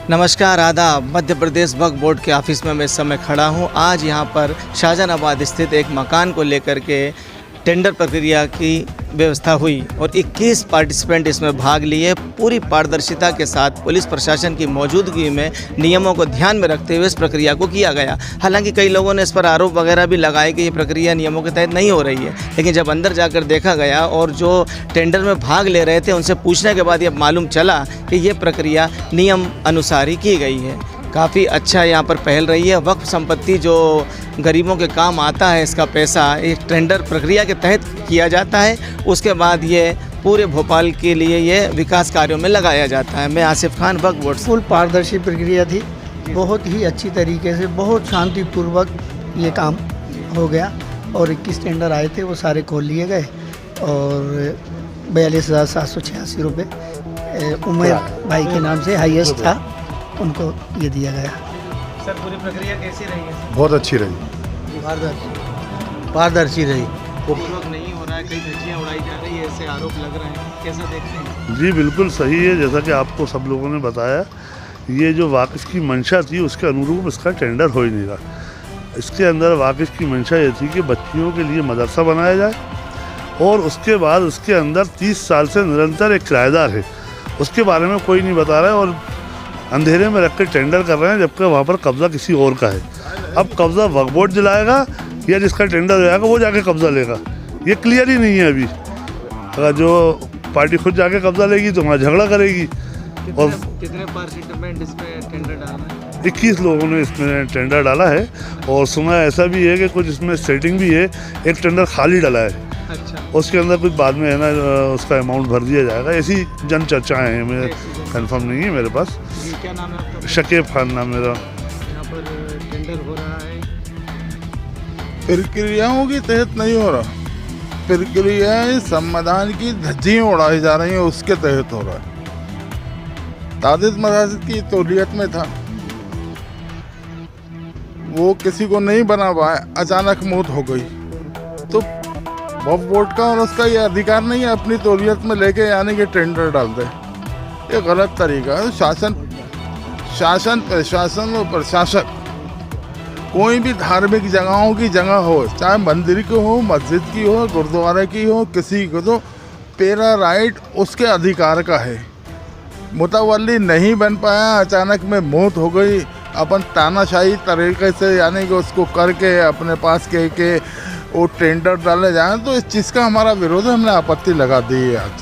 नमस्कार, आदाब। मध्य प्रदेश वक्फ बोर्ड के ऑफिस में मैं इस समय खड़ा हूँ। आज यहाँ पर शाहजहानाबाद स्थित एक मकान को लेकर के टेंडर प्रक्रिया की व्यवस्था हुई और 21 पार्टिसिपेंट इसमें भाग लिए। पूरी पारदर्शिता के साथ पुलिस प्रशासन की मौजूदगी में नियमों को ध्यान में रखते हुए इस प्रक्रिया को किया गया। हालांकि कई लोगों ने इस पर आरोप वगैरह भी लगाए कि ये प्रक्रिया नियमों के तहत नहीं हो रही है, लेकिन जब अंदर जाकर देखा गया और जो टेंडर में भाग ले रहे थे उनसे पूछने के बाद ये मालूम चला कि ये प्रक्रिया नियम अनुसार ही की गई है। काफ़ी अच्छा यहाँ पर पहल रही है। वक्फ संपत्ति जो गरीबों के काम आता है, इसका पैसा एक टेंडर प्रक्रिया के तहत किया जाता है, उसके बाद ये पूरे भोपाल के लिए ये विकास कार्यों में लगाया जाता है। मैं आसिफ खान, वक्फ बोर्ड। फुल पारदर्शी प्रक्रिया थी, बहुत ही अच्छी तरीके से, बहुत शांतिपूर्वक ये काम हो गया और 21 टेंडर आए थे, वो सारे खोल लिए गए और 42,786 रुपये उमर भाई के नाम से हाईएस्ट था, उनको ये दिया गया। सर, पूरी प्रक्रिया कैसी रही है? बहुत अच्छी रही, पारदर्शी रही। पूर्वक नहीं हो रहा है, कई धज्जियाँ उड़ाई जा रही है, ऐसे आरोप लग रहे हैं, कैसा देखते हैं? जी बिल्कुल सही है। जैसा कि आपको सब लोगों ने बताया, ये जो वाकिफ़ की मंशा थी उसके अनुरूप इसका टेंडर हो ही नहीं रहा। इसके अंदर वाकिफ़ की मंशा ये थी कि बच्चियों के लिए मदरसा बनाया जाए और उसके बाद उसके अंदर 30 साल से निरंतर एक किराएदार है, उसके बारे में कोई नहीं बता रहा है और अंधेरे में रख के टेंडर कर रहे हैं, जबकि वहाँ पर कब्ज़ा किसी और का है। अब कब्ज़ा वक्फ बोर्ड दिलाएगा या जिसका टेंडर हो जाएगा वो जाके कब्ज़ा लेगा, ये क्लियर ही नहीं है अभी। अगर जो पार्टी खुद जाके कब्ज़ा लेगी तो वहाँ झगड़ा करेगी। और कितने पार्टिसिपेंट इसमें टेंडर डाल रहे हैं? 21 लोगों ने इसमें टेंडर डाला है और सुना ऐसा भी है कि कुछ इसमें सेटिंग भी है, एक टेंडर खाली डाला है। अच्छा, उसके अंदर कुछ बाद में है ना उसका अमाउंट भर दिया जाएगा, ऐसी जन चर्चाएँ हैं, मेरे कंफर्म नहीं है मेरे पास। क्या नाम है आपका? शकीब खान नाम मेरा। यहाँ पर टेंडर हो रहा है, प्रक्रियाओं के तहत नहीं हो रहा, प्रक्रियाएं संविधान की धज्जियां उड़ाई जा रही हैं, उसके तहत हो रहा है। तादिद मसाजिद की तौलियत में था, वो किसी को नहीं बना पाया, अचानक मौत हो गई, तो वक्फ बोर्ड का और उसका ये अधिकार नहीं है अपनी तौलियत में लेके यानी कि टेंडर डाल दे। ये गलत तरीका है। शासन प्रशासन और प्रशासक कोई भी धार्मिक जगहों की जगह हो, चाहे मंदिर की हो, मस्जिद की हो, गुरुद्वारे की हो, किसी को तो पेरा राइट उसके अधिकार का है। मुतवल्ली नहीं बन पाया, अचानक में मौत हो गई, अपन तानाशाही तरीके से यानी कि उसको करके अपने पास के वो टेंडर डाले जाए, तो इस चीज़ का हमारा विरोध है, हमने आपत्ति लगा दी है आज।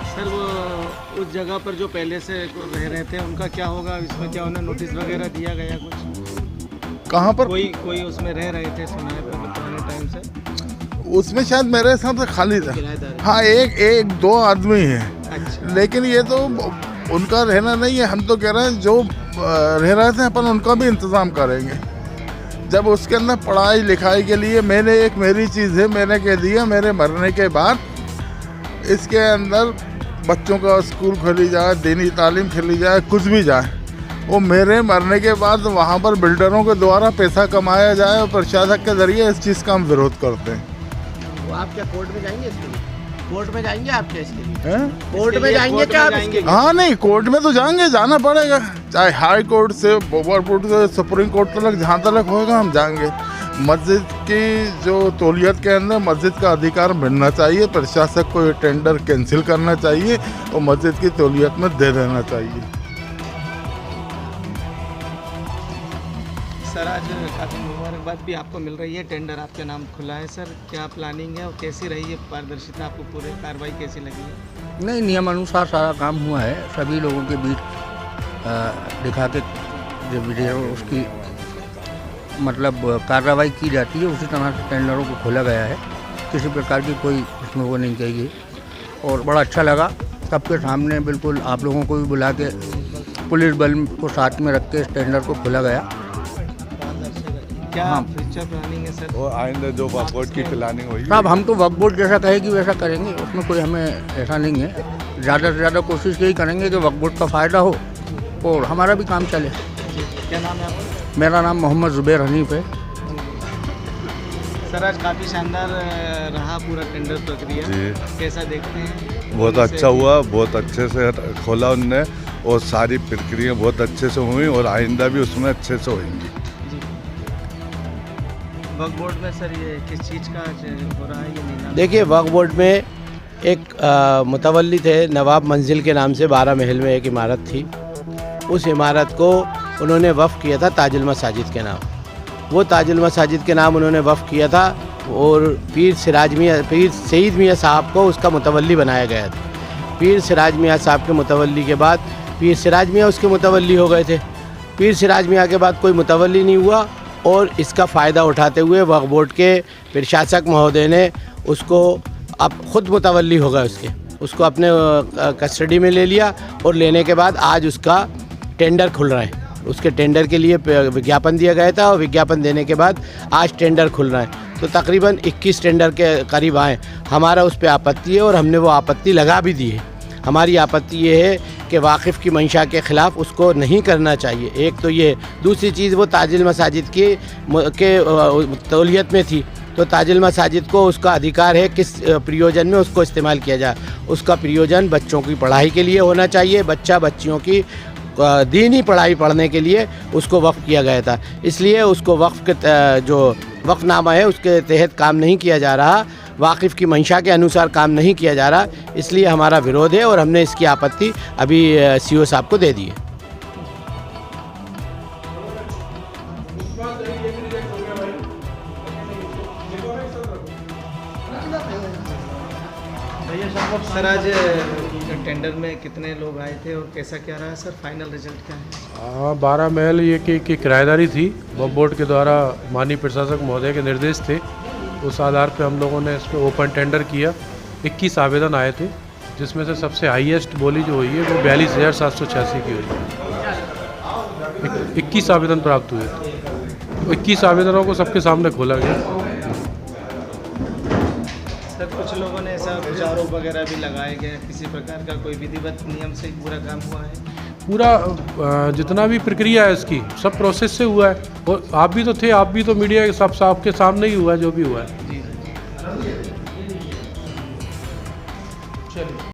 सर, वो उस जगह पर जो पहले से रह रहे थे उनका क्या होगा? इसमें क्या उन्हें नोटिस वगैरह दिया गया कुछ? कहाँ पर? कोई उसमें रह रहे थे, सुना है पहले पुराने टाइम से। उसमें शायद मेरे हिसाब से खाली था। किराएदार? हाँ, एक दो आदमी हैं। अच्छा, लेकिन ये तो उनका रहना नहीं है, हम तो कह रहे हैं जो रह रहे थे अपन उनका भी इंतज़ाम करेंगे। जब उसके अंदर पढ़ाई लिखाई के लिए मेरी चीज़ है, मैंने कह दिया मेरे मरने के बाद इसके अंदर बच्चों का स्कूल खोली जाए, दीनी तालीम खोली जाए, कुछ भी जाए, वो मेरे मरने के बाद वहाँ पर बिल्डरों के द्वारा पैसा कमाया जाए और प्रशासक के ज़रिए इस चीज़ का हम विरोध करते हैं। तो आप क्या कोर्ट में जाएंगे इसके लिए? कोर्ट में जाएंगे आप क्या इसके लिए? हैं? कोर्ट में जाएंगे क्या आप इसके लिए? हाँ, नहीं, कोर्ट में तो जाना पड़ेगा, चाहे हाई कोर्ट से ओवर कोर्ट से सुप्रीम कोर्ट तक, जहाँ तक होगा हम जाएंगे। मस्जिद की जो तौलियत के अंदर मस्जिद का अधिकार मिलना चाहिए, प्रशासक को ये टेंडर कैंसिल करना चाहिए और मस्जिद की तौलियत में दे देना चाहिए। सर, आज काफ़ी मुबारकबाद भी आपको मिल रही है, टेंडर आपके नाम खुला है। सर, क्या प्लानिंग है और कैसी रही है पारदर्शिता? आपको पूरी कार्रवाई कैसी लगी है? नहीं, नियमानुसार सारा काम हुआ है, सभी लोगों के बीच दिखा के जो वीडियो उसकी मतलब कार्रवाई की जाती है, उसी तरह से टेंडरों को खोला गया है। किसी प्रकार की कोई इसमें वो नहीं चाहिए और बड़ा अच्छा लगा। सबके सामने बिल्कुल आप लोगों को भी बुला के पुलिस बल को साथ में रख के इस टेंडर को खोला गया। क्या फ्यूचर प्लानिंग है सर? और आइंदा जो वक्फ बोर्ड की प्लानिंग हुई, साहब हम तो वक्फ बोर्ड जैसा कहेगी वैसा करेंगे, उसमें कोई हमें ऐसा नहीं है। ज़्यादा से ज़्यादा कोशिश यही करेंगे कि वक्फ बोर्ड का फ़ायदा हो और हमारा भी काम चले। क्या नाम है आपका? मेरा नाम मोहम्मद ज़ुबैर हनीफ है। सर, आज काफ़ी शानदार रहा पूरा टेंडर प्रक्रिया, जी कैसा देखते हैं? बहुत अच्छा हुआ, बहुत अच्छे से खोला उनने और सारी प्रक्रिया बहुत अच्छे से हुई और आइंदा भी उसमें अच्छे से होंगी। जी। वक्फ बोर्ड में सर ये किस चीज़ का हो रहा है ये नीलामी? देखिए, वक्फ बोर्ड में एक मुतवल्ली थे नवाब मंजिल के नाम से 12 महल में एक इमारत थी। उस इमारत को उन्होंने वक्फ किया था ताजुल मसाजिद के नाम। वो ताजुल मसाजिद के नाम उन्होंने वक्फ किया था और पीर सईद मियाँ साहब को उसका मुतवल्ली बनाया गया था। पीर सिराज मियाँ साहब के मुतवल्ली के बाद पीर सिराज मियाँ उसके मुतवल्ली हो गए थे। पीर सिराज मियाँ के बाद कोई मुतवल्ली नहीं हुआ और इसका फ़ायदा उठाते हुए वक्फ बोर्ड के प्रशासक महोदय ने उसको अब ख़ुद मुतवल्ली हो गए, उसको अपने कस्टडी में ले लिया और लेने के बाद आज उसका टेंडर खुल रहा है। उसके टेंडर के लिए विज्ञापन दिया गया था और विज्ञापन देने के बाद आज टेंडर खुल रहा है। तो तकरीबन 21 टेंडर के करीब आए। हमारा उस पर आपत्ति है और हमने वो आपत्ति लगा भी दी है। हमारी आपत्ति ये है कि वाकिफ़ की मंशा के ख़िलाफ़ उसको नहीं करना चाहिए। एक तो ये, दूसरी चीज़ वो ताजुल मसाजिद के तौलियत में थी, तो ताजुल मसाजिद को उसका अधिकार है किस प्रयोजन में उसको इस्तेमाल किया जाए। उसका प्रयोजन बच्चों की पढ़ाई के लिए होना चाहिए। बच्चियों की दीनी पढ़ाई पढ़ने के लिए उसको वक्फ किया गया था। इसलिए उसको वक्फ के जो वक्फनामा है उसके तहत काम नहीं किया जा रहा, वाकिफ़ की मंशा के अनुसार काम नहीं किया जा रहा। इसलिए हमारा विरोध है और हमने इसकी आपत्ति अभी CO साहब को दे दी है। सर आज टेंडर में कितने लोग आए थे और कैसा क्या रहा सर, फाइनल रिजल्ट क्या है? 12 महल ये की किराएदारी थी। वक्फ बोर्ड के द्वारा माननीय प्रशासक महोदय के निर्देश थे। उस आधार पे हम लोगों ने इस पर ओपन टेंडर किया। 21 आवेदन आए थे, जिसमें से सबसे हाईएस्ट बोली जो हुई है वो 42,786 की हुई है। 21 आवेदन प्राप्त हुए। 21 आवेदनों को सबके सामने खोला गया। सर कुछ लोगों ने ऐसा कुछ आरोप वगैरह भी लगाए गए, किसी प्रकार का कोई विधिवत नियम से पूरा काम हुआ है? पूरा जितना भी प्रक्रिया है इसकी सब प्रोसेस से हुआ है। और आप भी तो थे, आप भी तो मीडिया के सब आपके सामने ही हुआ है जो भी हुआ है।